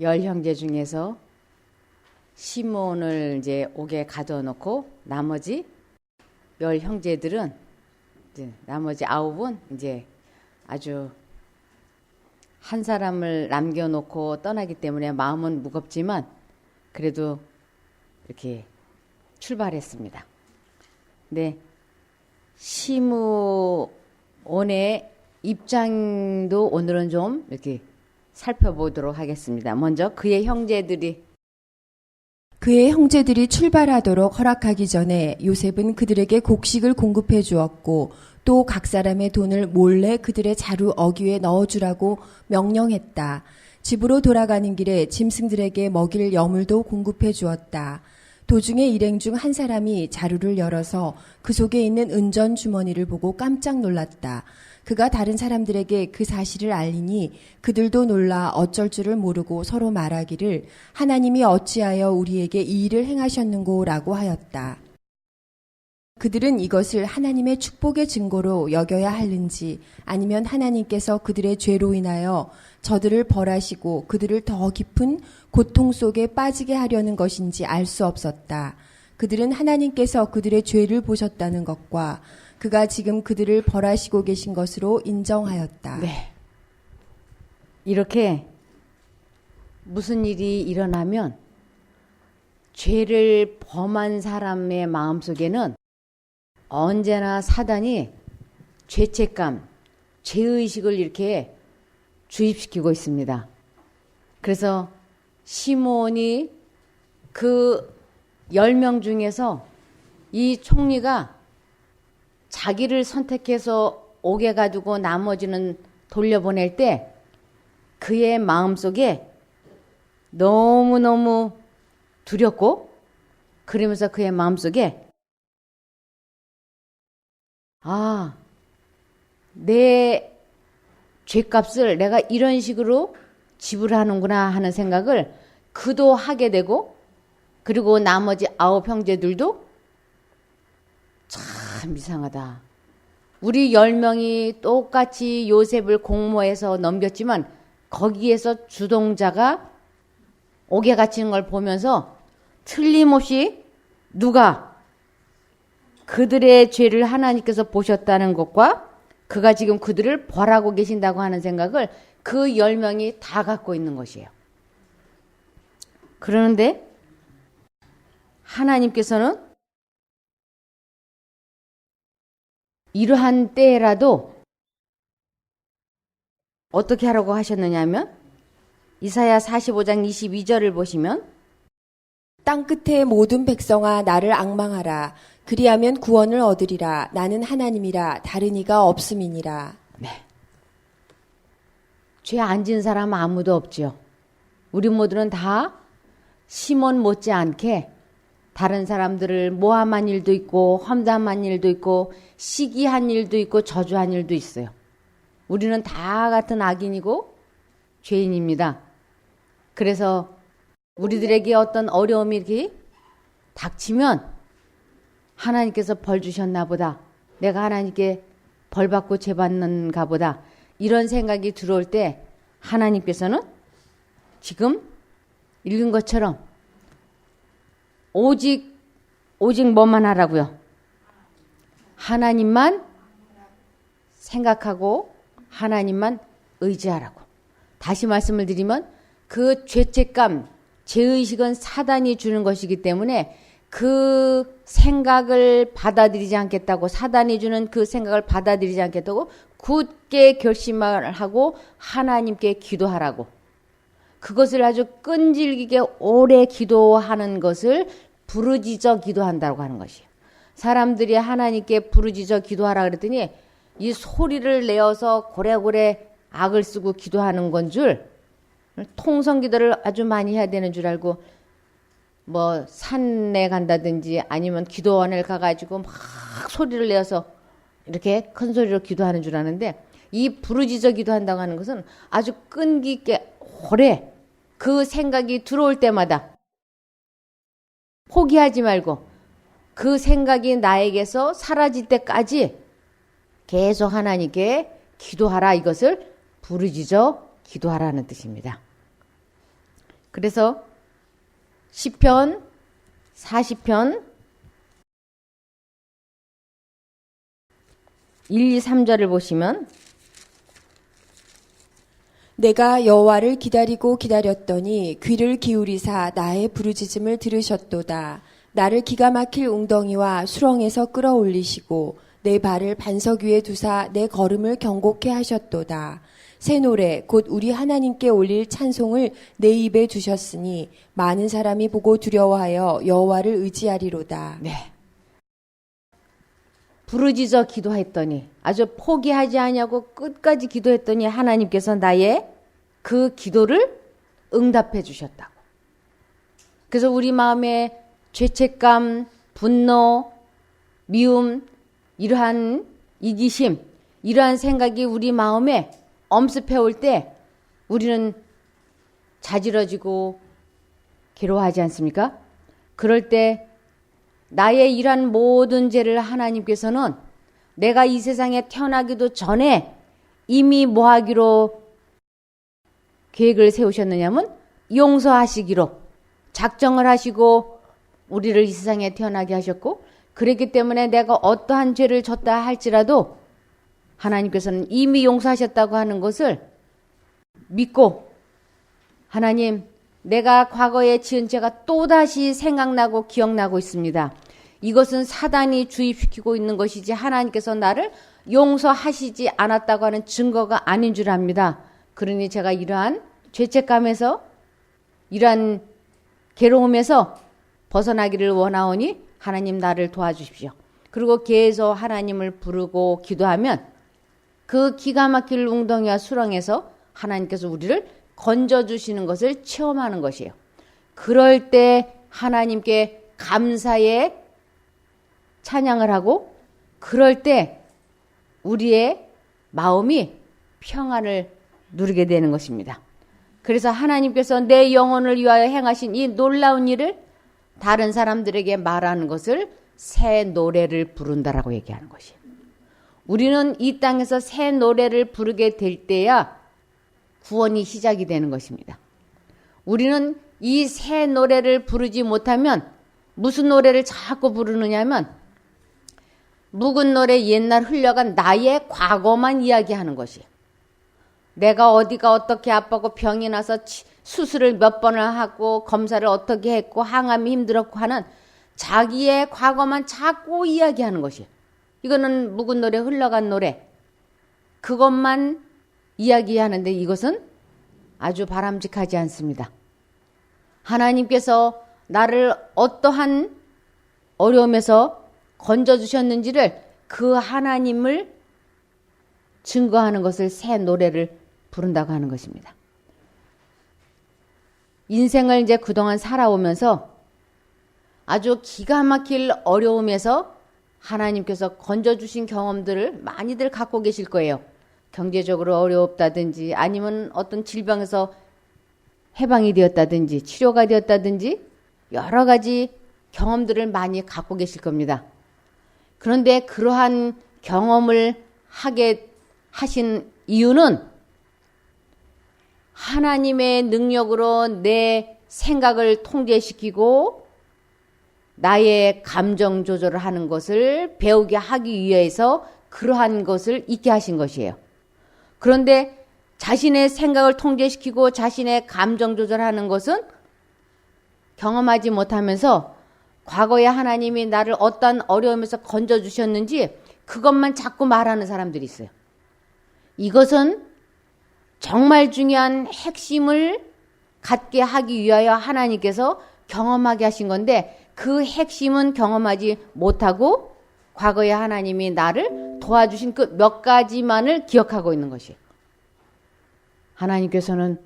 열 형제 중에서 시몬을 이제 옥에 가둬놓고 나머지 열 형제들은 이제 나머지 9은 이제 아주 한 사람을 남겨놓고 떠나기 때문에 마음은 무겁지만 그래도 이렇게 출발했습니다. 네, 시므온의 입장도 오늘은 좀 이렇게 살펴보도록 하겠습니다. 먼저 그의 형제들이 출발하도록 허락하기 전에 요셉은 그들에게 곡식을 공급해 주었고 또 각 사람의 돈을 몰래 그들의 자루 어귀에 넣어주라고 명령했다. 집으로 돌아가는 길에 짐승들에게 먹일 여물도 공급해 주었다. 도중에 일행 중 한 사람이 자루를 열어서 그 속에 있는 은전 주머니를 보고 깜짝 놀랐다. 그가 다른 사람들에게 그 사실을 알리니 그들도 놀라 어쩔 줄을 모르고 서로 말하기를 하나님이 어찌하여 우리에게 이 일을 행하셨는고 라고 하였다. 그들은 이것을 하나님의 축복의 증거로 여겨야 하는지 아니면 하나님께서 그들의 죄로 인하여 저들을 벌하시고 그들을 더 깊은 고통 속에 빠지게 하려는 것인지 알 수 없었다. 그들은 하나님께서 그들의 죄를 보셨다는 것과 그가 지금 그들을 벌하시고 계신 것으로 인정하였다. 네, 이렇게 무슨 일이 일어나면 죄를 범한 사람의 마음속에는 언제나 사단이 죄책감, 죄의식을 이렇게 주입시키고 있습니다. 그래서 시몬이 그 10명 중에서 이 총리가 자기를 선택해서 옥에 가두고 나머지는 돌려보낼 때 그의 마음속에 너무너무 두렵고 그러면서 그의 마음속에 내 죄값을 내가 이런 식으로 지불하는구나 하는 생각을 그도 하게 되고 그리고 나머지 9 형제들도 참 이상하다. 우리 10명이 똑같이 요셉을 공모해서 넘겼지만 거기에서 주동자가 옥에 갇히는 걸 보면서 틀림없이 누가 그들의 죄를 하나님께서 보셨다는 것과 그가 지금 그들을 벌하고 계신다고 하는 생각을 그 10명이 다 갖고 있는 것이에요. 그러는데 하나님께서는 이러한 때라도 어떻게 하라고 하셨느냐 하면 이사야 45장 22절을 보시면 땅끝의 모든 백성아 나를 앙망하라. 그리하면 구원을 얻으리라. 나는 하나님이라 다른 이가 없음이니라. 네. 죄 안 지은 사람 아무도 없죠. 우리 모두는 다 시몬 못지않게 다른 사람들을 모함한 일도 있고 험담한 일도 있고 시기한 일도 있고 저주한 일도 있어요. 우리는 다 같은 악인이고 죄인입니다. 그래서 우리들에게 어떤 어려움이 이렇게 닥치면 하나님께서 벌 주셨나 보다. 내가 하나님께 벌 받고 죄 받는가 보다. 이런 생각이 들어올 때 하나님께서는 지금 읽은 것처럼 오직 뭐만 하라고요? 하나님만 생각하고 하나님만 의지하라고. 다시 말씀을 드리면 그 죄책감, 죄의식은 사단이 주는 것이기 때문에 그 생각을 받아들이지 않겠다고 사단이 주는 그 생각을 받아들이지 않겠다고 굳게 결심을 하고 하나님께 기도하라고. 그것을 아주 끈질기게 오래 기도하는 것을 부르짖어 기도한다고 하는 것이에요. 사람들이 하나님께 부르짖어 기도하라 그랬더니 이 소리를 내어서 고래고래 악을 쓰고 기도하는 건 줄 통성기도를 아주 많이 해야 되는 줄 알고 뭐 산에 간다든지 아니면 기도원을 가가지고 막 소리를 내어서 이렇게 큰 소리로 기도하는 줄 아는데 이 부르짖어 기도한다고 하는 것은 아주 끈기 있게 오래 그 생각이 들어올 때마다 포기하지 말고 그 생각이 나에게서 사라질 때까지 계속 하나님께 기도하라. 이것을 부르짖어 기도하라는 뜻입니다. 그래서 시편 40편 1, 2, 3절을 보시면 내가 여호와를 기다리고 기다렸더니 귀를 기울이사 나의 부르짖음을 들으셨도다. 나를 기가 막힐 웅덩이와 수렁에서 끌어올리시고 내 발을 반석 위에 두사 내 걸음을 경고케 하셨도다. 새 노래 곧 우리 하나님께 올릴 찬송을 내 입에 두셨으니 많은 사람이 보고 두려워하여 여호와를 의지하리로다. 네. 부르짖어 기도했더니 아주 포기하지 아니하고 끝까지 기도했더니 하나님께서 나의 그 기도를 응답해 주셨다고. 그래서 우리 마음에 죄책감, 분노, 미움, 이러한 이기심, 이러한 생각이 우리 마음에 엄습해 올 때 우리는 자지러지고 괴로워하지 않습니까? 그럴 때 나의 이러한 모든 죄를 하나님께서는 내가 이 세상에 태어나기도 전에 이미 뭐 하기로 계획을 세우셨느냐면 용서하시기로 작정을 하시고 우리를 이 세상에 태어나게 하셨고, 그랬기 때문에 내가 어떠한 죄를 졌다 할지라도 하나님께서는 이미 용서하셨다고 하는 것을 믿고, 하나님, 내가 과거에 지은 죄가 또다시 생각나고 기억나고 있습니다. 이것은 사단이 주입시키고 있는 것이지 하나님께서 나를 용서하시지 않았다고 하는 증거가 아닌 줄 압니다. 그러니 제가 이러한 죄책감에서, 이러한 괴로움에서 벗어나기를 원하오니 하나님 나를 도와주십시오. 그리고 계속 하나님을 부르고 기도하면 그 기가 막힐 웅덩이와 수렁에서 하나님께서 우리를 건져주시는 것을 체험하는 것이에요. 그럴 때 하나님께 감사의 찬양을 하고, 그럴 때 우리의 마음이 평안을 누리게 되는 것입니다. 그래서 하나님께서 내 영혼을 위하여 행하신 이 놀라운 일을 다른 사람들에게 말하는 것을 새 노래를 부른다라고 얘기하는 것이에요. 우리는 이 땅에서 새 노래를 부르게 될 때야 구원이 시작이 되는 것입니다. 우리는 이 새 노래를 부르지 못하면 무슨 노래를 자꾸 부르느냐면 묵은 노래, 옛날 흘려간 나의 과거만 이야기하는 것이에요. 내가 어디가 어떻게 아프고 병이 나서 수술을 몇 번을 하고 검사를 어떻게 했고 항암이 힘들었고 하는 자기의 과거만 자꾸 이야기하는 것이에요. 이거는 묵은 노래, 흘러간 노래, 그것만 이야기하는데 이것은 아주 바람직하지 않습니다. 하나님께서 나를 어떠한 어려움에서 건져주셨는지를 그 하나님을 증거하는 것을 새 노래를 부른다고 하는 것입니다. 인생을 이제 그동안 살아오면서 아주 기가 막힐 어려움에서 하나님께서 건져주신 경험들을 많이들 갖고 계실 거예요. 경제적으로 어렵다든지 아니면 어떤 질병에서 해방이 되었다든지 치료가 되었다든지 여러 가지 경험들을 많이 갖고 계실 겁니다. 그런데 그러한 경험을 하게 하신 이유는 하나님의 능력으로 내 생각을 통제시키고 나의 감정 조절을 하는 것을 배우게 하기 위해서 그러한 것을 있게 하신 것이에요. 그런데 자신의 생각을 통제시키고 자신의 감정 조절하는 것은 경험하지 못하면서 과거에 하나님이 나를 어떤 어려움에서 건져주셨는지 그것만 자꾸 말하는 사람들이 있어요. 이것은 정말 중요한 핵심을 갖게 하기 위하여 하나님께서 경험하게 하신 건데 그 핵심은 경험하지 못하고 과거에 하나님이 나를 도와주신 그 몇 가지만을 기억하고 있는 것이에요. 하나님께서는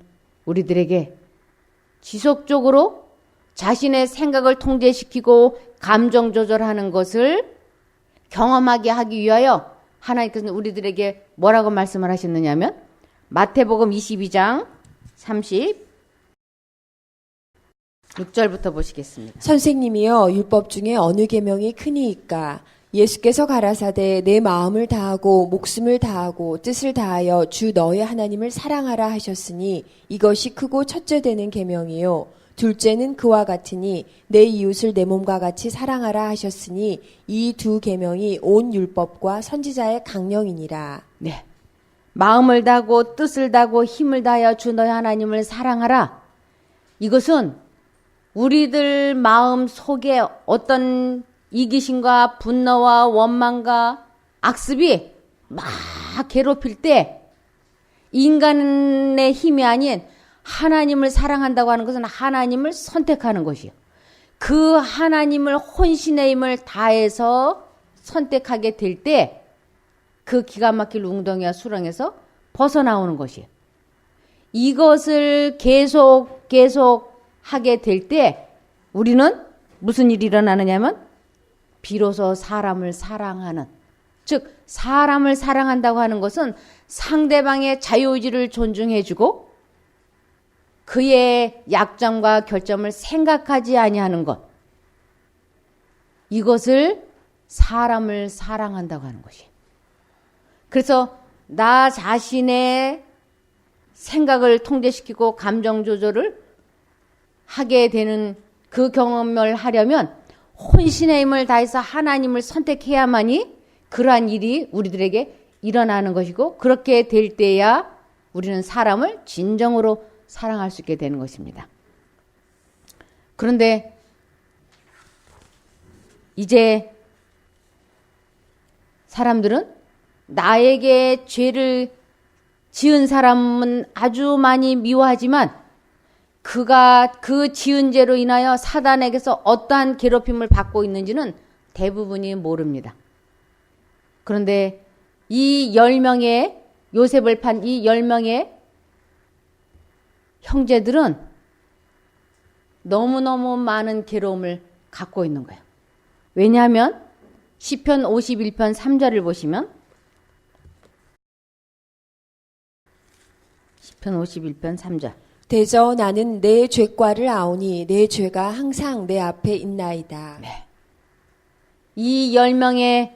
우리들에게 지속적으로 자신의 생각을 통제시키고 감정 조절하는 것을 경험하게 하기 위하여 하나님께서는 우리들에게 뭐라고 말씀을 하셨느냐면 마태복음 22장 36절부터 보시겠습니다. 선생님이여 율법 중에 어느 계명이 크니이까? 예수께서 가라사대 내 마음을 다하고 목숨을 다하고 뜻을 다하여 주 너의 하나님을 사랑하라 하셨으니 이것이 크고 첫째 되는 계명이요 둘째는 그와 같으니 내 이웃을 내 몸과 같이 사랑하라 하셨으니 이 두 계명이 온 율법과 선지자의 강령이니라. 네. 마음을 다하고 뜻을 다하고 힘을 다하여 주 너의 하나님을 사랑하라. 이것은 우리들 마음 속에 어떤 이기심과 분노와 원망과 악습이 막 괴롭힐 때 인간의 힘이 아닌 하나님을 사랑한다고 하는 것은 하나님을 선택하는 것이요. 그 하나님을 혼신의 힘을 다해서 선택하게 될 때 그 기가 막힐 웅덩이와 수렁에서 벗어나오는 것이에요. 이것을 계속 하게 될 때 우리는 무슨 일이 일어나느냐면 비로소 사람을 사랑하는, 즉 사람을 사랑한다고 하는 것은 상대방의 자유의지를 존중해주고 그의 약점과 결점을 생각하지 아니하는 것, 이것을 사람을 사랑한다고 하는 것이에요. 그래서 나 자신의 생각을 통제시키고 감정 조절을 하게 되는 그 경험을 하려면 혼신의 힘을 다해서 하나님을 선택해야만이 그러한 일이 우리들에게 일어나는 것이고, 그렇게 될 때야 우리는 사람을 진정으로 사랑할 수 있게 되는 것입니다. 그런데 이제 사람들은 나에게 죄를 지은 사람은 아주 많이 미워하지만 그가 그 지은 죄로 인하여 사단에게서 어떠한 괴롭힘을 받고 있는지는 대부분이 모릅니다. 그런데 이 10명의 요셉을 판 이 10명의 형제들은 너무너무 많은 괴로움을 갖고 있는 거예요. 왜냐하면 시편 51편 3절을 보시면 시편 51편 3절 대저 나는 내 죄과를 아오니 내 죄가 항상 내 앞에 있나이다. 네. 이 10명의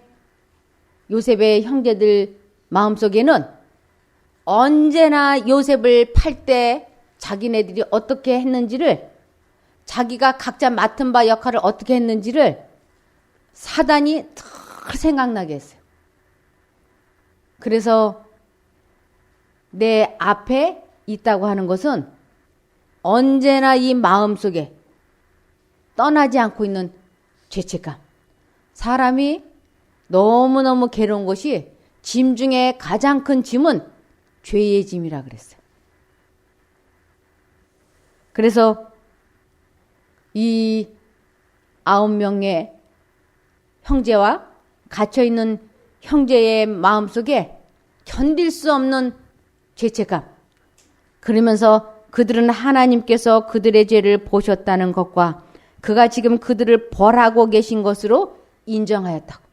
요셉의 형제들 마음속에는 언제나 요셉을 팔 때 자기네들이 어떻게 했는지를, 자기가 각자 맡은 바 역할을 어떻게 했는지를 사단이 늘 생각나게 했어요. 그래서 내 앞에 있다고 하는 것은 언제나 이 마음속에 떠나지 않고 있는 죄책감. 사람이 너무너무 괴로운 것이 짐 중에 가장 큰 짐은 죄의 짐이라 그랬어요. 그래서 이 9명의 형제와 갇혀있는 형제의 마음속에 견딜 수 없는 죄책감. 그러면서 그들은 하나님께서 그들의 죄를 보셨다는 것과 그가 지금 그들을 벌하고 계신 것으로 인정하였다고.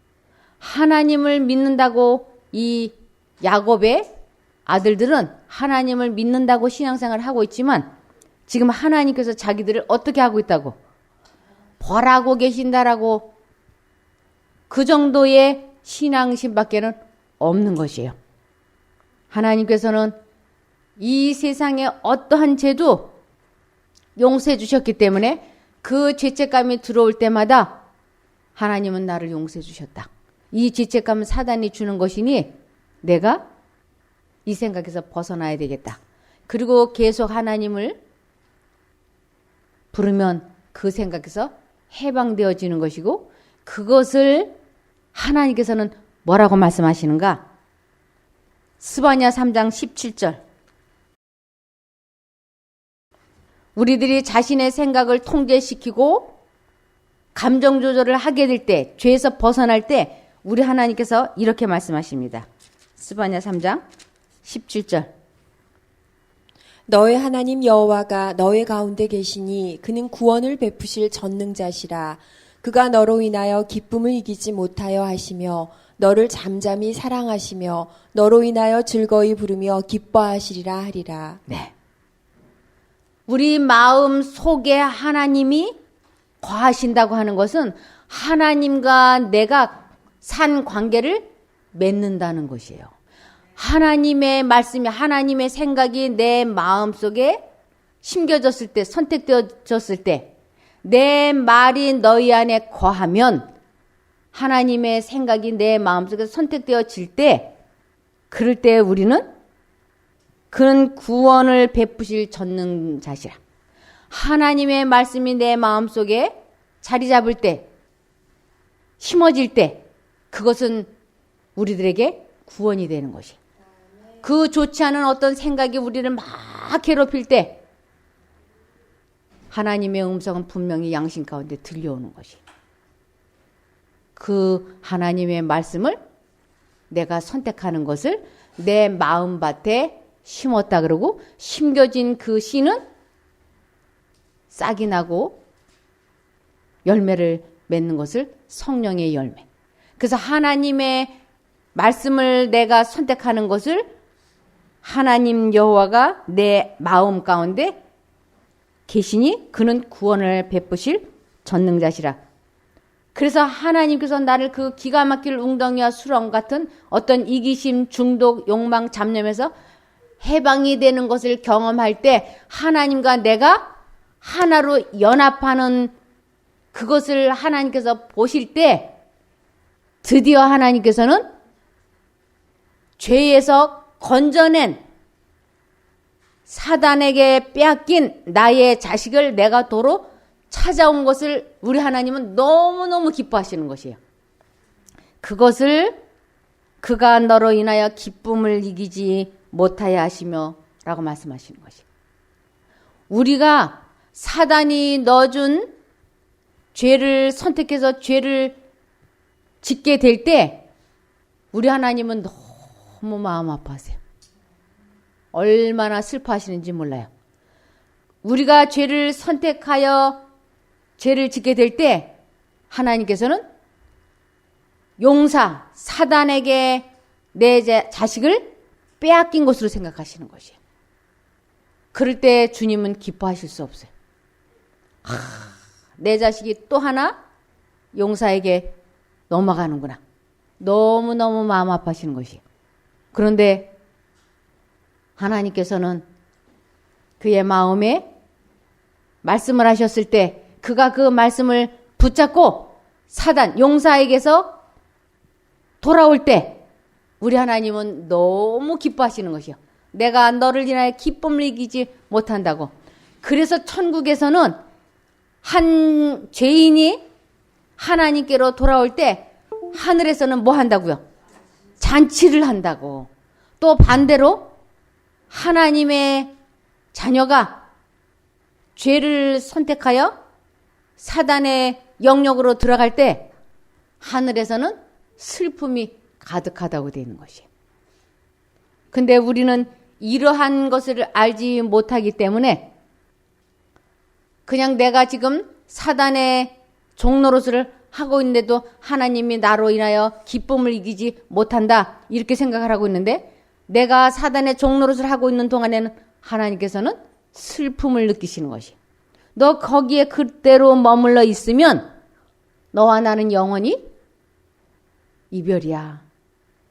하나님을 믿는다고 이 야곱의 아들들은 하나님을 믿는다고 신앙생활을 하고 있지만 지금 하나님께서 자기들을 어떻게 하고 있다고? 벌하고 계신다라고, 그 정도의 신앙심밖에는 없는 것이에요. 하나님께서는 이 세상에 어떠한 죄도 용서해 주셨기 때문에 그 죄책감이 들어올 때마다 하나님은 나를 용서해 주셨다. 이 죄책감은 사단이 주는 것이니 내가 이 생각에서 벗어나야 되겠다. 그리고 계속 하나님을 부르면 그 생각에서 해방되어지는 것이고, 그것을 하나님께서는 뭐라고 말씀하시는가? 스바냐 3장 17절. 우리들이 자신의 생각을 통제시키고 감정 조절을 하게 될 때, 죄에서 벗어날 때 우리 하나님께서 이렇게 말씀하십니다. 스바냐 3장 17절. 너의 하나님 여호와가 너의 가운데 계시니 그는 구원을 베푸실 전능자시라. 그가 너로 인하여 기쁨을 이기지 못하여 하시며 너를 잠잠히 사랑하시며 너로 인하여 즐거이 부르며 기뻐하시리라 하리라. 네. 우리 마음 속에 하나님이 거하신다고 하는 것은 하나님과 내가 산 관계를 맺는다는 것이에요. 하나님의 말씀이, 하나님의 생각이 내 마음속에 심겨졌을 때, 선택되어졌을 때, 내 말이 너희 안에 거하면 하나님의 생각이 내 마음속에 선택되어질 때, 그럴 때 우리는 그는 구원을 베푸실 전능자시라. 하나님의 말씀이 내 마음속에 자리 잡을 때, 심어질 때, 그것은 우리들에게 구원이 되는 것이. 그 좋지 않은 어떤 생각이 우리를 막 괴롭힐 때 하나님의 음성은 분명히 양심 가운데 들려오는 것이. 그 하나님의 말씀을 내가 선택하는 것을 내 마음밭에 심었다 그러고, 심겨진 그 씨는 싹이 나고 열매를 맺는 것을 성령의 열매. 그래서 하나님의 말씀을 내가 선택하는 것을 하나님 여호와가 내 마음 가운데 계시니 그는 구원을 베푸실 전능자시라. 그래서 하나님께서 나를 그 기가 막힐 웅덩이와 수렁 같은 어떤 이기심, 중독, 욕망, 잡념에서 해방이 되는 것을 경험할 때 하나님과 내가 하나로 연합하는 그것을 하나님께서 보실 때 드디어 하나님께서는 죄에서 건져낸 사단에게 빼앗긴 나의 자식을 내가 도로 찾아온 것을 우리 하나님은 너무너무 기뻐하시는 것이에요. 그것을 그가 너로 인하여 기쁨을 이기지 못하여 하시며 라고 말씀하시는 것이에요. 우리가 사단이 넣어준 죄를 선택해서 죄를 짓게 될 때 우리 하나님은 너무 마음 아파하세요. 얼마나 슬퍼하시는지 몰라요. 우리가 죄를 선택하여 죄를 짓게 될 때 하나님께서는 용사, 사단에게 내 자식을 빼앗긴 것으로 생각하시는 것이에요. 그럴 때 주님은 기뻐하실 수 없어요. 내 자식이 또 하나 용사에게 넘어가는구나. 너무너무 마음 아파하시는 것이에요. 그런데 하나님께서는 그의 마음에 말씀을 하셨을 때 그가 그 말씀을 붙잡고 사단, 용사에게서 돌아올 때 우리 하나님은 너무 기뻐하시는 것이요. 내가 너를 인하여 기쁨을 이기지 못한다고. 그래서 천국에서는 한 죄인이 하나님께로 돌아올 때 하늘에서는 뭐 한다고요? 잔치를 한다고. 또 반대로 하나님의 자녀가 죄를 선택하여 사단의 영역으로 들어갈 때 하늘에서는 슬픔이 가득하다고 되어 있는 것이에요. 근데 우리는 이러한 것을 알지 못하기 때문에 그냥 내가 지금 사단의 종노릇을 하고 있는데도 하나님이 나로 인하여 기쁨을 이기지 못한다 이렇게 생각을 하고 있는데 내가 사단의 종노릇을 하고 있는 동안에는 하나님께서는 슬픔을 느끼시는 것이. 너 거기에 그대로 머물러 있으면 너와 나는 영원히 이별이야.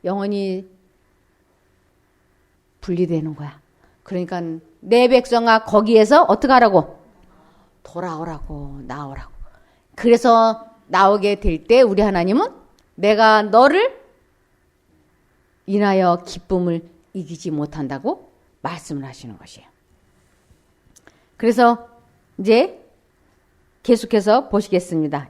영원히 분리되는 거야. 그러니까 내 백성아 거기에서 어떻게 하라고? 돌아오라고, 나오라고. 그래서 나오게 될 때 우리 하나님은 내가 너를 인하여 기쁨을 이기지 못한다고 말씀을 하시는 것이에요. 그래서 이제 계속해서 보시겠습니다.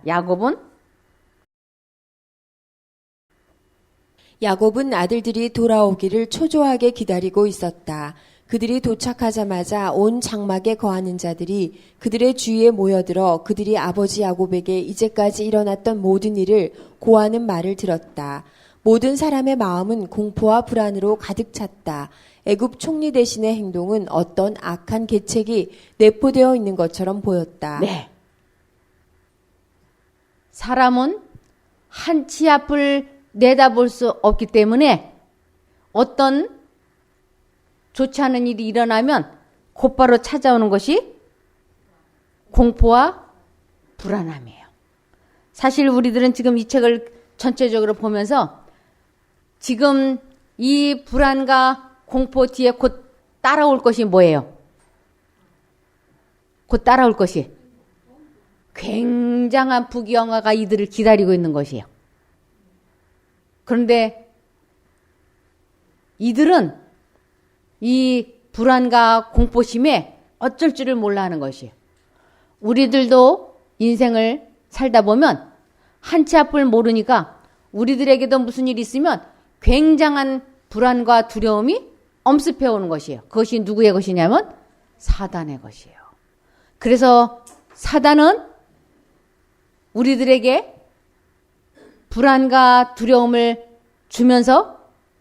야곱은 아들들이 돌아오기를 초조하게 기다리고 있었다. 그들이 도착하자마자 온 장막에 거하는 자들이 그들의 주위에 모여들어 그들이 아버지 야곱에게 이제까지 일어났던 모든 일을 고하는 말을 들었다. 모든 사람의 마음은 공포와 불안으로 가득 찼다. 애굽 총리 대신의 행동은 어떤 악한 계책이 내포되어 있는 것처럼 보였다. 네. 사람은 한치 앞을 내다볼 수 없기 때문에 어떤 좋지 않은 일이 일어나면 곧바로 찾아오는 것이 공포와 불안함이에요. 사실 우리들은 지금 이 책을 전체적으로 보면서 지금 이 불안과 공포 뒤에 곧 따라올 것이 뭐예요? 곧 따라올 것이 굉장한 부귀영화가 이들을 기다리고 있는 것이에요. 그런데 이들은 이 불안과 공포심에 어쩔 줄을 몰라 하는 것이에요. 우리들도 인생을 살다 보면 한치 앞을 모르니까 우리들에게도 무슨 일이 있으면 굉장한 불안과 두려움이 엄습해 오는 것이에요. 그것이 누구의 것이냐면 사단의 것이에요. 그래서 사단은 우리들에게 불안과 두려움을 주면서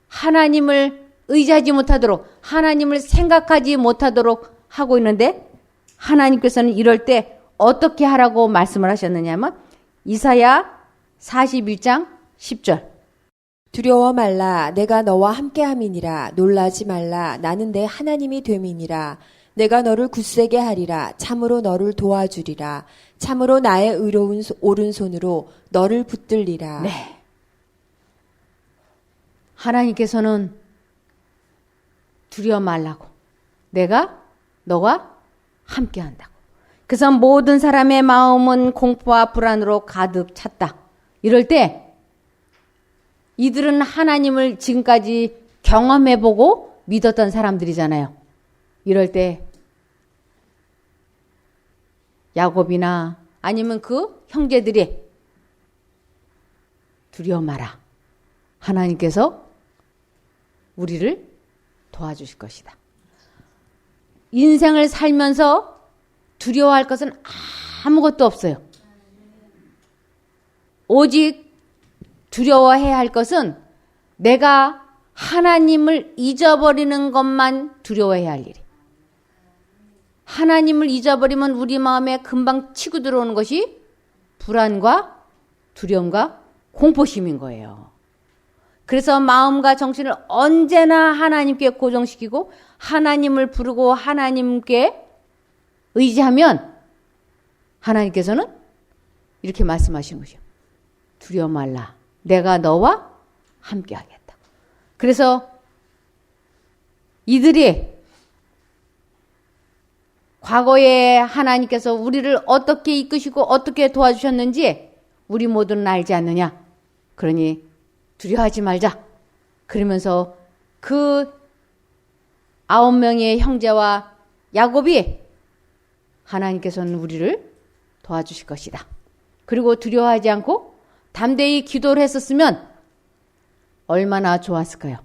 하나님을 의지하지 못하도록, 하나님을 생각하지 못하도록 하고 있는데, 하나님께서는 이럴 때 어떻게 하라고 말씀을 하셨느냐면 이사야 41장 10절. 두려워 말라. 내가 너와 함께함이니라. 놀라지 말라. 나는 내 하나님이 됨이니라. 내가 너를 굳세게 하리라. 참으로 너를 도와주리라. 참으로 나의 의로운 오른손으로 너를 붙들리라. 네. 하나님께서는 두려워 말라고. 내가 너와 함께한다고. 그래서 모든 사람의 마음은 공포와 불안으로 가득 찼다. 이럴 때 이들은 하나님을 지금까지 경험해보고 믿었던 사람들이잖아요. 이럴 때 야곱이나 아니면 그 형제들이 두려워 마라. 하나님께서 우리를 도와주실 것이다. 인생을 살면서 두려워할 것은 아무것도 없어요. 오직 두려워해야 할 것은 내가 하나님을 잊어버리는 것만 두려워해야 할 일이. 하나님을 잊어버리면 우리 마음에 금방 치고 들어오는 것이 불안과 두려움과 공포심인 거예요. 그래서 마음과 정신을 언제나 하나님께 고정시키고 하나님을 부르고 하나님께 의지하면 하나님께서는 이렇게 말씀하시는 것이요. 두려워 말라. 내가 너와 함께 하겠다. 그래서 이들이 과거에 하나님께서 우리를 어떻게 이끄시고 어떻게 도와주셨는지 우리 모두는 알지 않느냐. 그러니 두려워하지 말자. 그러면서 그 9명의 형제와 야곱이 하나님께서는 우리를 도와주실 것이다. 그리고 두려워하지 않고 담대히 기도를 했었으면 얼마나 좋았을까요?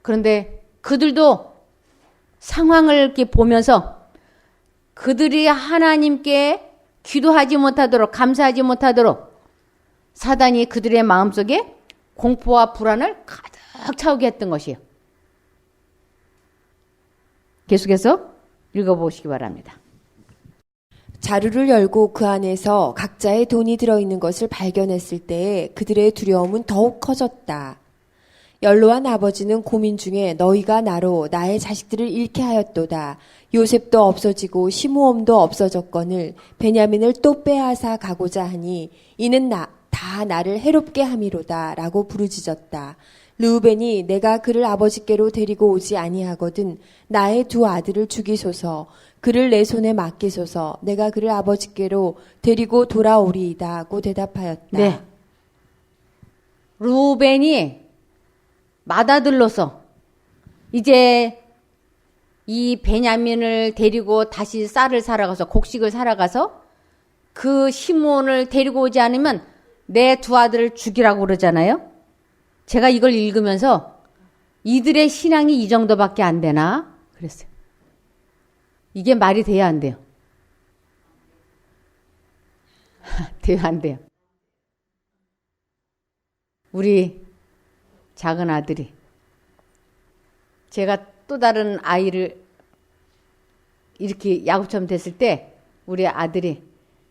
그런데 그들도 상황을 이렇게 보면서 그들이 하나님께 기도하지 못하도록, 감사하지 못하도록 사단이 그들의 마음속에 공포와 불안을 가득 차오게 했던 것이에요. 계속해서 읽어보시기 바랍니다. 자루를 열고 그 안에서 각자의 돈이 들어있는 것을 발견했을 때에 그들의 두려움은 더욱 커졌다. 연로한 아버지는 고민 중에 너희가 나로 나의 자식들을 잃게 하였도다. 요셉도 없어지고 시므온도 없어졌거늘 베냐민을 또 빼앗아 가고자 하니 이는 다 나를 해롭게 함이로다 라고 부르짖었다. 르우벤이 내가 그를 아버지께로 데리고 오지 아니하거든 나의 두 아들을 죽이소서 그를 내 손에 맡기소서 내가 그를 아버지께로 데리고 돌아오리이다 하고 대답하였다. 네. 르우벤이 맏아들로서 이제 이 베냐민을 데리고 다시 쌀을 사러 가서 곡식을 사러 가서 그 시므온을 데리고 오지 않으면 내 두 아들을 죽이라고 그러잖아요. 제가 이걸 읽으면서 이들의 신앙이 이 정도밖에 안 되나 그랬어요. 이게 말이 돼야 안 돼요. 돼요 안 돼요. 우리 작은 아들이 제가 또 다른 아이를 이렇게 야곱처럼 됐을 때 우리 아들이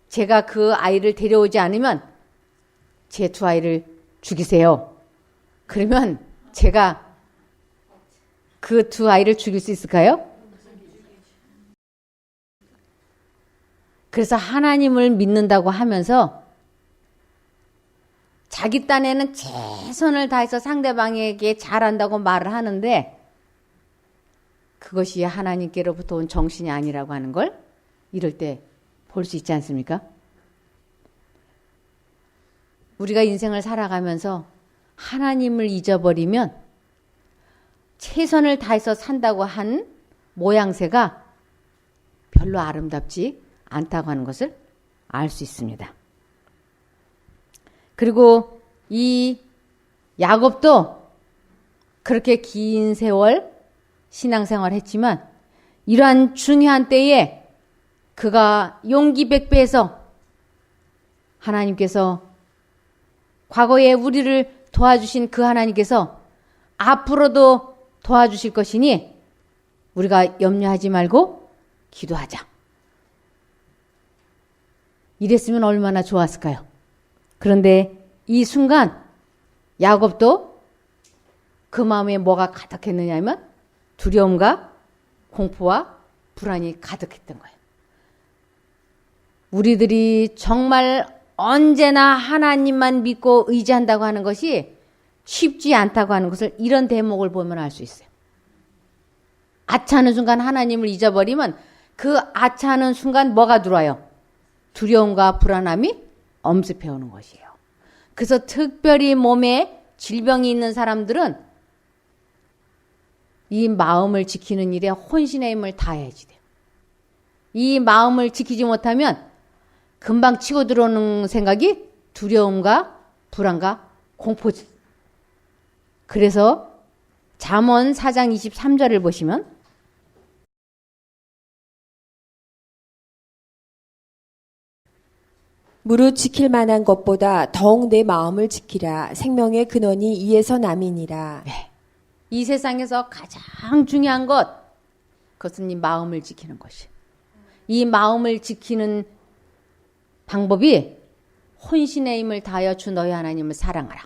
제가 그 아이를 데려오지 않으면 제 두 아이를 죽이세요. 그러면 제가 그 두 아이를 죽일 수 있을까요? 그래서 하나님을 믿는다고 하면서 자기 딴에는 최선을 다해서 상대방에게 잘한다고 말을 하는데 그것이 하나님께로부터 온 정신이 아니라고 하는 걸 이럴 때 볼 수 있지 않습니까? 우리가 인생을 살아가면서 하나님을 잊어버리면 최선을 다해서 산다고 한 모양새가 별로 아름답지 않다고 하는 것을 알 수 있습니다. 그리고 이 야곱도 그렇게 긴 세월 신앙생활을 했지만 이러한 중요한 때에 그가 용기 백배해서 하나님께서 과거에 우리를 도와주신 그 하나님께서 앞으로도 도와주실 것이니 우리가 염려하지 말고 기도하자. 이랬으면 얼마나 좋았을까요? 그런데 이 순간 야곱도 그 마음에 뭐가 가득했느냐 하면 두려움과 공포와 불안이 가득했던 거예요. 우리들이 정말 언제나 하나님만 믿고 의지한다고 하는 것이 쉽지 않다고 하는 것을 이런 대목을 보면 알 수 있어요. 아차하는 순간 하나님을 잊어버리면 그 아차하는 순간 뭐가 들어와요? 두려움과 불안함이 엄습해 오는 것이에요. 그래서 특별히 몸에 질병이 있는 사람들은 이 마음을 지키는 일에 혼신의 힘을 다해야지 돼요. 이 마음을 지키지 못하면 금방 치고 들어오는 생각이 두려움과 불안과 공포지. 그래서 잠언 4장 23절을 보시면 무릇 지킬 만한 것보다 더욱 내 마음을 지키라. 생명의 근원이 이에서 남이니라. 네. 이 세상에서 가장 중요한 것, 그것은 이 마음을 지키는 것이에요. 이 마음을 지키는 방법이 혼신의 힘을 다하여 주 너희 하나님을 사랑하라.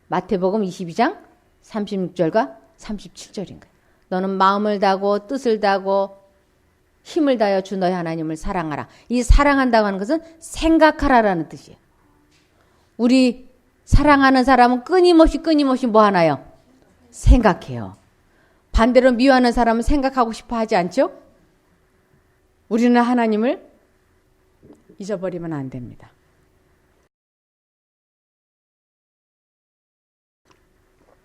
마태복음 22장 36절과 37절인 거예요. 너는 마음을 다하고 뜻을 다하고 힘을 다하여 주 너희 하나님을 사랑하라. 이 사랑한다고 하는 것은 생각하라라는 뜻이에요. 우리 사랑하는 사람은 끊임없이 뭐 하나요? 생각해요. 반대로 미워하는 사람은 생각하고 싶어 하지 않죠? 우리는 하나님을 잊어버리면 안 됩니다.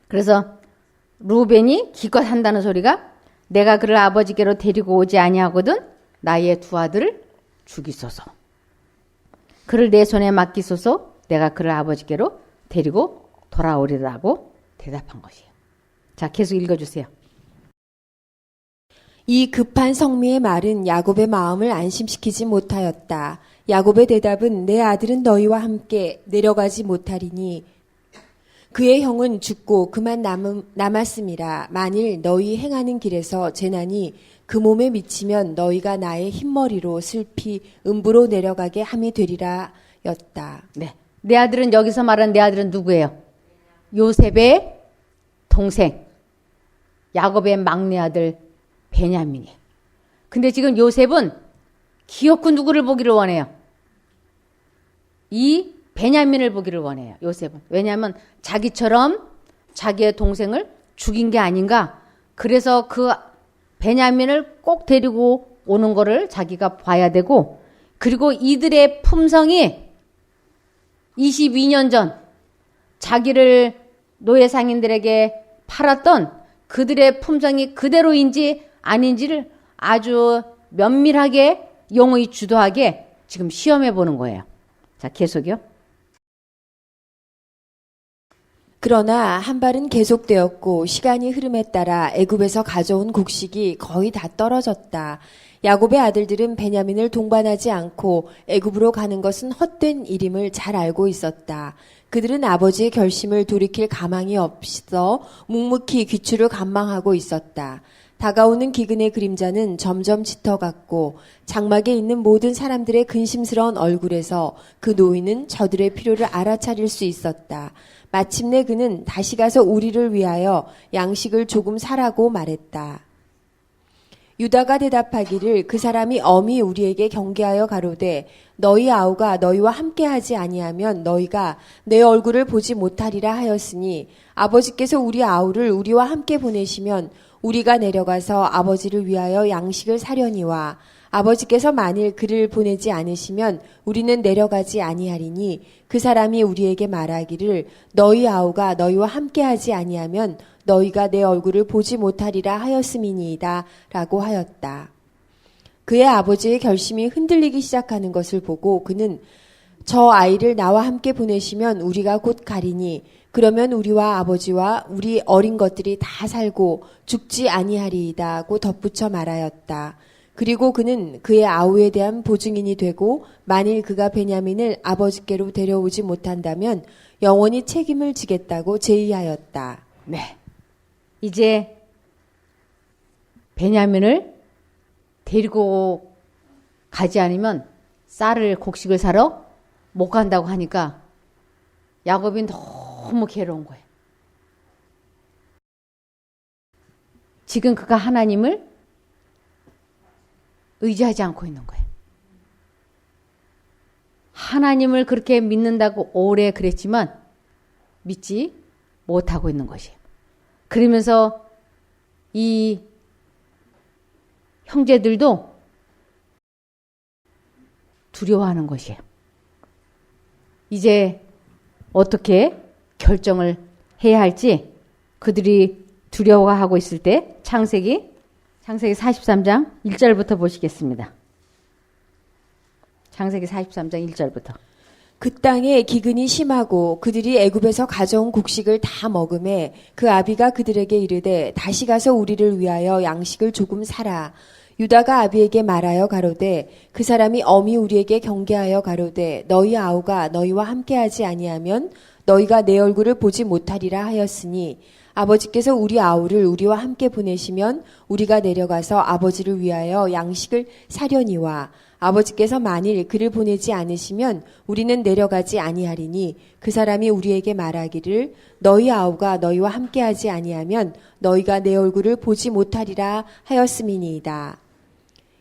그래서 루벤이 기껏 한다는 소리가 내가 그를 아버지께로 데리고 오지 아니하거든 나의 두 아들을 죽이소서. 그를 내 손에 맡기소서. 내가 그를 아버지께로 데리고 돌아오리라고 대답한 것이에요. 자, 계속 읽어주세요. 이 급한 성미의 말은 야곱의 마음을 안심시키지 못하였다. 야곱의 대답은 내 아들은 너희와 함께 내려가지 못하리니 그의 형은 죽고 그만 남았음이라. 만일 너희 행하는 길에서 재난이 그 몸에 미치면 너희가 나의 흰머리로 슬피 음부로 내려가게 함이 되리라 였다. 네, 내 아들은 여기서 말하는 내 아들은 누구예요? 요셉의 동생 야곱의 막내 아들 베냐민이에요. 근데 지금 요셉은 기어코 누구를 보기를 원해요? 이 베냐민을 보기를 원해요. 요셉은. 왜냐하면 자기처럼 자기의 동생을 죽인 게 아닌가. 그래서 그 베냐민을 꼭 데리고 오는 거를 자기가 봐야 되고, 그리고 이들의 품성이 22년 전 자기를 노예 상인들에게 팔았던 그들의 품성이 그대로인지 아닌지를 아주 면밀하게 용의 주도하게 지금 시험해 보는 거예요. 자, 계속요. 그러나 한 발은 계속되었고 시간이 흐름에 따라 애굽에서 가져온 곡식이 거의 다 떨어졌다. 야곱의 아들들은 베냐민을 동반하지 않고 애굽으로 가는 것은 헛된 일임을 잘 알고 있었다. 그들은 아버지의 결심을 돌이킬 가망이 없어 묵묵히 귀추를 관망하고 있었다. 다가오는 기근의 그림자는 점점 짙어갔고 장막에 있는 모든 사람들의 근심스러운 얼굴에서 그 노인은 저들의 필요를 알아차릴 수 있었다. 마침내 그는 다시 가서 우리를 위하여 양식을 조금 사라고 말했다. 유다가 대답하기를 그 사람이 엄히 우리에게 경계하여 가로되 너희 아우가 너희와 함께하지 아니하면 너희가 내 얼굴을 보지 못하리라 하였으니 아버지께서 우리 아우를 우리와 함께 보내시면 우리가 내려가서 아버지를 위하여 양식을 사려니와 아버지께서 만일 그를 보내지 않으시면 우리는 내려가지 아니하리니 그 사람이 우리에게 말하기를 너희 아우가 너희와 함께하지 아니하면 너희가 내 얼굴을 보지 못하리라 하였음이니이다 라고 하였다. 그의 아버지의 결심이 흔들리기 시작하는 것을 보고 그는 저 아이를 나와 함께 보내시면 우리가 곧 가리니 그러면 우리와 아버지와 우리 어린 것들이 다 살고 죽지 아니하리이다고 덧붙여 말하였다. 그리고 그는 그의 아우에 대한 보증인이 되고 만일 그가 베냐민을 아버지께로 데려오지 못한다면 영원히 책임을 지겠다고 제의하였다. 네. 이제 베냐민을 데리고 가지 않으면 쌀을 곡식을 사러 못 간다고 하니까 야곱이 너무 괴로운 거예요. 지금 그가 하나님을 의지하지 않고 있는 거예요. 하나님을 그렇게 믿는다고 오래 그랬지만 믿지 못하고 있는 것이에요. 그러면서 이 형제들도 두려워하는 것이에요. 이제 어떻게 결정을 해야 할지 그들이 두려워하고 있을 때 창세기 43장 1절부터 보시겠습니다. 창세기 43장 1절부터. 그 땅에 기근이 심하고 그들이 애굽에서 가져온 곡식을 다 먹음에 그 아비가 그들에게 이르되 다시 가서 우리를 위하여 양식을 조금 사라. 유다가 아비에게 말하여 가로되 그 사람이 엄히 우리에게 경계하여 가로되 너희 아우가 너희와 함께하지 아니하면 너희가 내 얼굴을 보지 못하리라 하였으니 아버지께서 우리 아우를 우리와 함께 보내시면 우리가 내려가서 아버지를 위하여 양식을 사려니와 아버지께서 만일 그를 보내지 않으시면 우리는 내려가지 아니하리니 그 사람이 우리에게 말하기를 너희 아우가 너희와 함께하지 아니하면 너희가 내 얼굴을 보지 못하리라 하였음이니이다.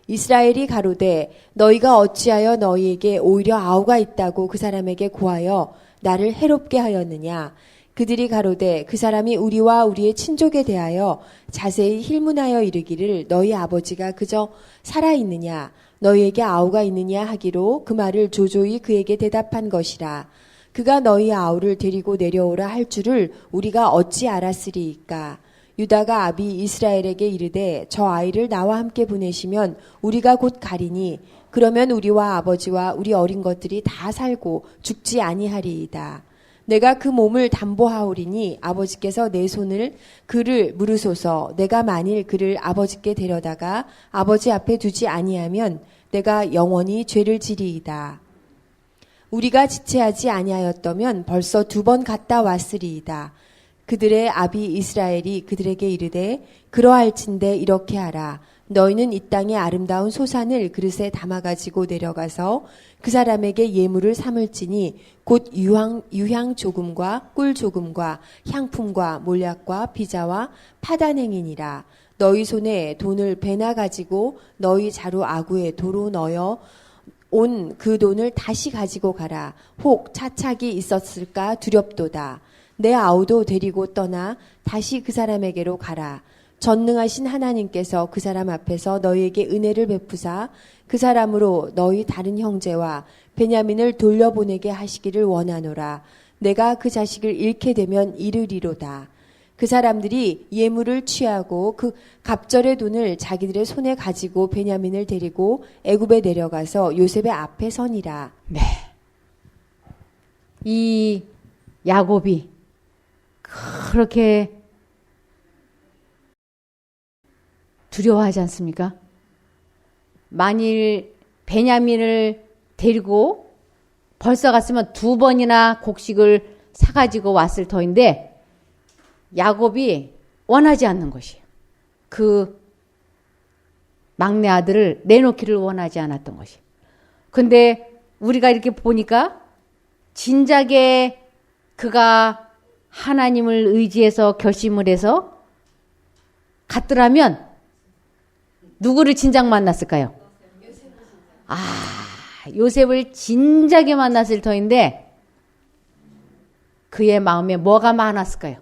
이스라엘이 가로되 너희가 어찌하여 너희에게 오히려 아우가 있다고 그 사람에게 고하여 나를 해롭게 하였느냐. 그들이 가로되 그 사람이 우리와 우리의 친족에 대하여 자세히 힐문하여 이르기를 너희 아버지가 그저 살아있느냐 너희에게 아우가 있느냐 하기로 그 말을 조조히 그에게 대답한 것이라. 그가 너희 아우를 데리고 내려오라 할 줄을 우리가 어찌 알았으리이까. 유다가 아비 이스라엘에게 이르되 저 아이를 나와 함께 보내시면 우리가 곧 가리니 그러면 우리와 아버지와 우리 어린 것들이 다 살고 죽지 아니하리이다. 내가 그 몸을 담보하오리니 아버지께서 내 손을 그를 물으소서. 내가 만일 그를 아버지께 데려다가 아버지 앞에 두지 아니하면 내가 영원히 죄를 지리이다. 우리가 지체하지 아니하였다면 벌써 2번 갔다 왔으리이다. 그들의 아비 이스라엘이 그들에게 이르되 그러할진대 이렇게 하라. 너희는 이 땅의 아름다운 소산을 그릇에 담아가지고 내려가서 그 사람에게 예물을 삼을지니 곧 유향 조금과 꿀 조금과 향품과 몰약과 비자와 파단행이니라. 너희 손에 돈을 배나 가지고 너희 자루 아구에 도로 넣어 온 그 돈을 다시 가지고 가라. 혹 차착이 있었을까 두렵도다. 내 아우도 데리고 떠나 다시 그 사람에게로 가라. 전능하신 하나님께서 그 사람 앞에서 너희에게 은혜를 베푸사 그 사람으로 너희 다른 형제와 베냐민을 돌려보내게 하시기를 원하노라. 내가 그 자식을 잃게 되면 잃으리로다. 그 사람들이 예물을 취하고 그 갑절의 돈을 자기들의 손에 가지고 베냐민을 데리고 애굽에 내려가서 요셉의 앞에 서니라. 네. 이 야곱이 그렇게 두려워하지 않습니까? 만일 베냐민을 데리고 벌써 갔으면 2번이나 곡식을 사가지고 왔을 터인데 야곱이 원하지 않는 것이에요. 그 막내 아들을 내놓기를 원하지 않았던 것이에요. 근데 우리가 이렇게 보니까 진작에 그가 하나님을 의지해서 결심을 해서 갔더라면 누구를 진작 만났을까요? 요셉을 진작에 만났을 터인데 그의 마음에 뭐가 많았을까요?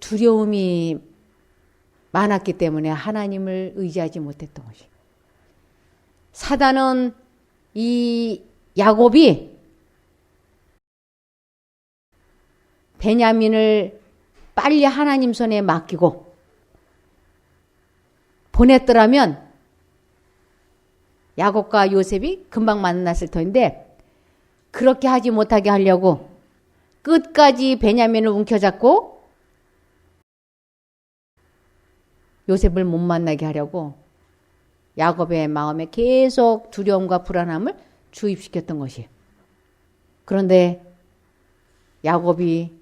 두려움이 많았기 때문에 하나님을 의지하지 못했던 것이. 사단은 이 야곱이 베냐민을 빨리 하나님 손에 맡기고 보냈더라면 야곱과 요셉이 금방 만났을 터인데 그렇게 하지 못하게 하려고 끝까지 베냐민을 움켜잡고 요셉을 못 만나게 하려고 야곱의 마음에 계속 두려움과 불안함을 주입시켰던 것이에요. 그런데 야곱이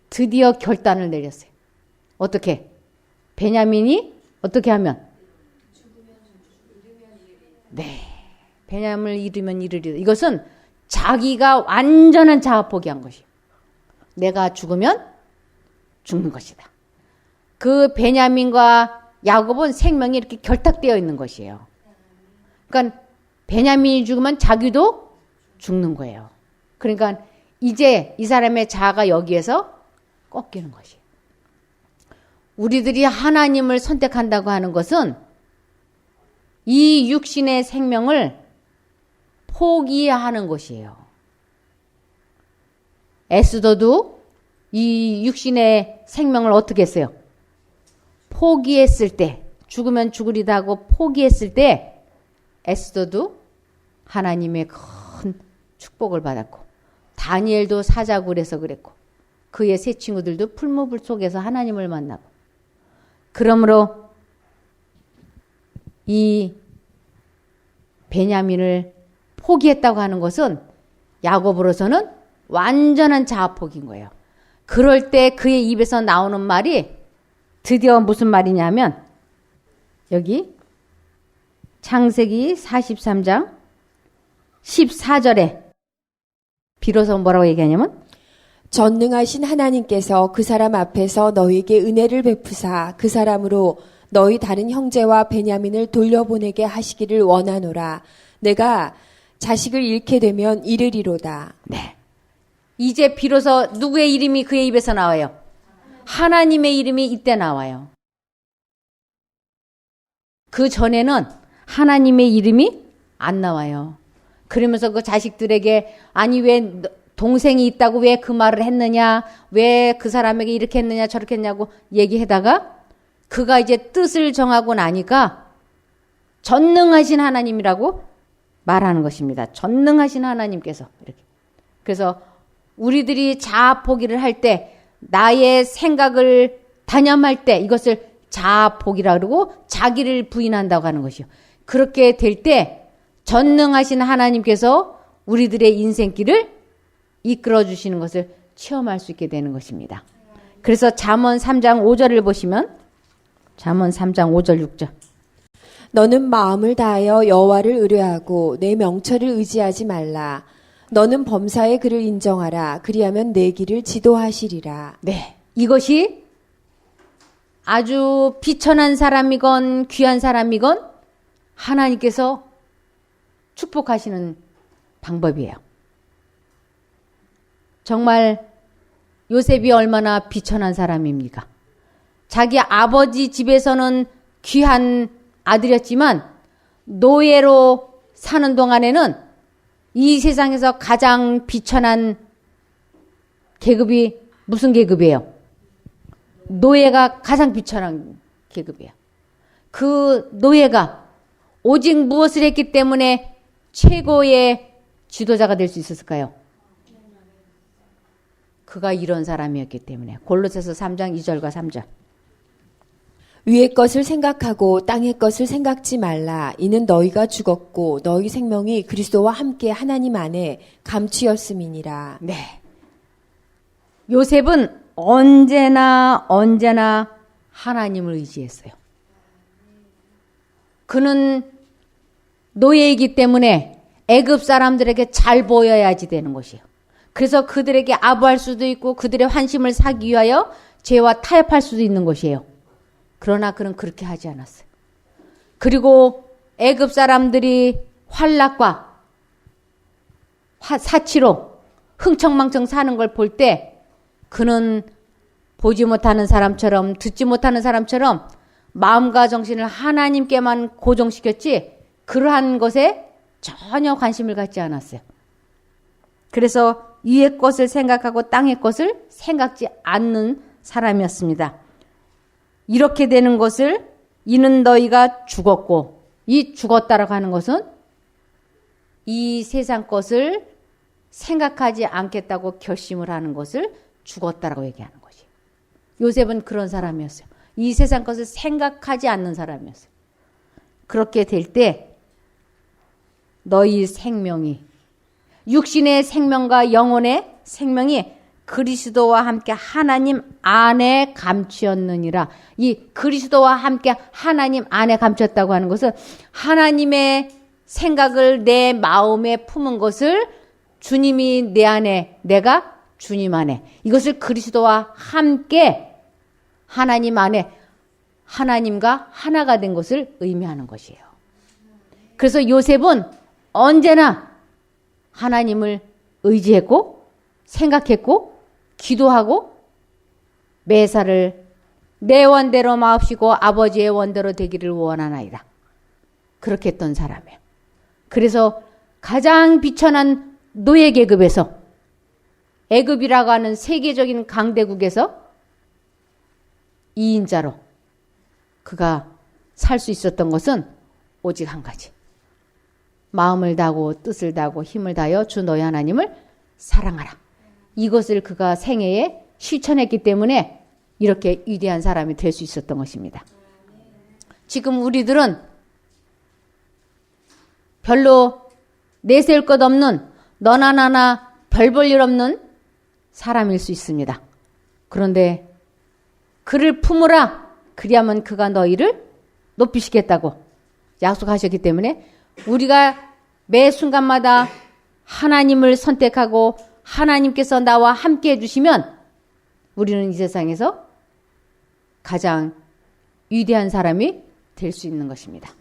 드디어 결단을 내렸어요. 어떻게? 베냐민이 어떻게 하면? 네. 베냐민을 잃으면 잃으리다. 이것은 자기가 완전한 자아 포기한 것이에요. 내가 죽으면 죽는 것이다. 그 베냐민과 야곱은 생명이 이렇게 결탁되어 있는 것이에요. 그러니까 베냐민이 죽으면 자기도 죽는 거예요. 그러니까 이제 이 사람의 자아가 여기에서 꺾이는 것이에요. 우리들이 하나님을 선택한다고 하는 것은 이 육신의 생명을 포기하는 것이에요. 에스더도 이 육신의 생명을 어떻게 했어요? 포기했을 때, 죽으면 죽으리다 하고 포기했을 때 에스더도 하나님의 큰 축복을 받았고 다니엘도 사자굴에서 그랬고 그의 세 친구들도 풀무불 속에서 하나님을 만나고 그러므로 이 베냐민을 포기했다고 하는 것은 야곱으로서는 완전한 자아 포기인 거예요. 그럴 때 그의 입에서 나오는 말이 드디어 무슨 말이냐면 여기 창세기 43장 14절에 비로소 뭐라고 얘기하냐면 전능하신 하나님께서 그 사람 앞에서 너희에게 은혜를 베푸사 그 사람으로 너희 다른 형제와 베냐민을 돌려보내게 하시기를 원하노라. 내가 자식을 잃게 되면 이르리로다. 네. 이제 비로소 누구의 이름이 그의 입에서 나와요? 하나님의 이름이 이때 나와요. 그 전에는 하나님의 이름이 안 나와요. 그러면서 그 자식들에게 아니 왜 동생이 있다고 왜 그 말을 했느냐, 왜 그 사람에게 이렇게 했느냐 저렇게 했냐고 얘기하다가 그가 이제 뜻을 정하고 나니까 전능하신 하나님이라고 말하는 것입니다. 전능하신 하나님께서 이렇게. 그래서 우리들이 자아 포기를 할 때 나의 생각을 단념할 때 이것을 자아 포기라 그러고 자기를 부인한다고 하는 것이요. 그렇게 될 때 전능하신 하나님께서 우리들의 인생길을 이끌어 주시는 것을 체험할 수 있게 되는 것입니다. 그래서 잠언 3장 5절을 보시면 잠언 3장 5절 6절 너는 마음을 다하여 여호와를 의뢰하고 내 명철을 의지하지 말라. 너는 범사의 그를 인정하라. 그리하면 내 길을 지도하시리라. 네, 이것이 아주 비천한 사람이건 귀한 사람이건 하나님께서 축복하시는 방법이에요. 정말 요셉이 얼마나 비천한 사람입니까? 자기 아버지 집에서는 귀한 아들이었지만 노예로 사는 동안에는 이 세상에서 가장 비천한 계급이 무슨 계급이에요? 노예가 가장 비천한 계급이에요. 그 노예가 오직 무엇을 했기 때문에 최고의 지도자가 될 수 있었을까요? 그가 이런 사람이었기 때문에. 골로새서 3장 2절과 3절. 위의 것을 생각하고 땅의 것을 생각지 말라. 이는 너희가 죽었고 너희 생명이 그리스도와 함께 하나님 안에 감추었음이니라. 네. 요셉은 언제나 하나님을 의지했어요. 그는 노예이기 때문에 애굽 사람들에게 잘 보여야지 되는 것이에요. 그래서 그들에게 아부할 수도 있고 그들의 환심을 사기 위하여 죄와 타협할 수도 있는 것이에요. 그러나 그는 그렇게 하지 않았어요. 그리고 애굽 사람들이 환락과 사치로 흥청망청 사는 걸 볼 때 그는 보지 못하는 사람처럼 듣지 못하는 사람처럼 마음과 정신을 하나님께만 고정시켰지 그러한 것에 전혀 관심을 갖지 않았어요. 그래서 위의 것을 생각하고 땅의 것을 생각지 않는 사람이었습니다. 이렇게 되는 것을 이는 너희가 죽었고, 이 죽었다라고 하는 것은 이 세상 것을 생각하지 않겠다고 결심을 하는 것을 죽었다라고 얘기하는 것이에요. 요셉은 그런 사람이었어요. 이 세상 것을 생각하지 않는 사람이었어요. 그렇게 될 때 너희 생명이, 육신의 생명과 영혼의 생명이 그리스도와 함께 하나님 안에 감추었느니라. 이 그리스도와 함께 하나님 안에 감췄다고 하는 것은 하나님의 생각을 내 마음에 품은 것을 주님이 내 안에, 내가 주님 안에, 이것을 그리스도와 함께 하나님 안에 하나님과 하나가 된 것을 의미하는 것이에요. 그래서 요셉은 언제나 하나님을 의지했고 생각했고 기도하고 매사를 내 원대로 마옵시고 아버지의 원대로 되기를 원하나이다. 그렇게 했던 사람이에요. 그래서 가장 비천한 노예 계급에서, 애굽이라고 하는 세계적인 강대국에서 2인자로 그가 살 수 있었던 것은 오직 한 가지. 마음을 다하고 뜻을 다하고 힘을 다하여 주 너희 하나님을 사랑하라. 이것을 그가 생애에 실천했기 때문에 이렇게 위대한 사람이 될 수 있었던 것입니다. 지금 우리들은 별로 내세울 것 없는, 너나 나나 별 볼 일 없는 사람일 수 있습니다. 그런데 그를 품으라. 그리하면 그가 너희를 높이시겠다고 약속하셨기 때문에 우리가 매 순간마다 하나님을 선택하고 하나님께서 나와 함께 해주시면 우리는 이 세상에서 가장 위대한 사람이 될 수 있는 것입니다.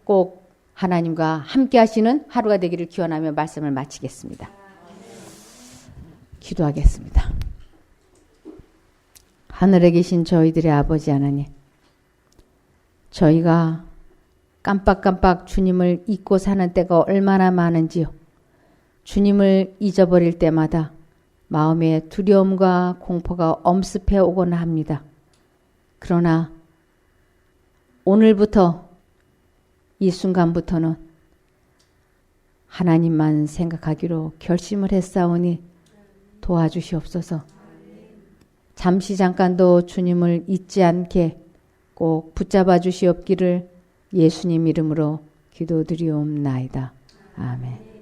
꼭 하나님과 함께 하시는 하루가 되기를 기원하며 말씀을 마치겠습니다. 기도하겠습니다. 하늘에 계신 저희들의 아버지 하나님, 저희가 깜빡깜빡 주님을 잊고 사는 때가 얼마나 많은지요. 주님을 잊어버릴 때마다 마음에 두려움과 공포가 엄습해 오곤 합니다. 그러나 오늘부터, 이 순간부터는 하나님만 생각하기로 결심을 했사오니 도와주시옵소서. 잠시 잠깐도 주님을 잊지 않게 꼭 붙잡아 주시옵기를 예수님 이름으로 기도드리옵나이다. 아멘.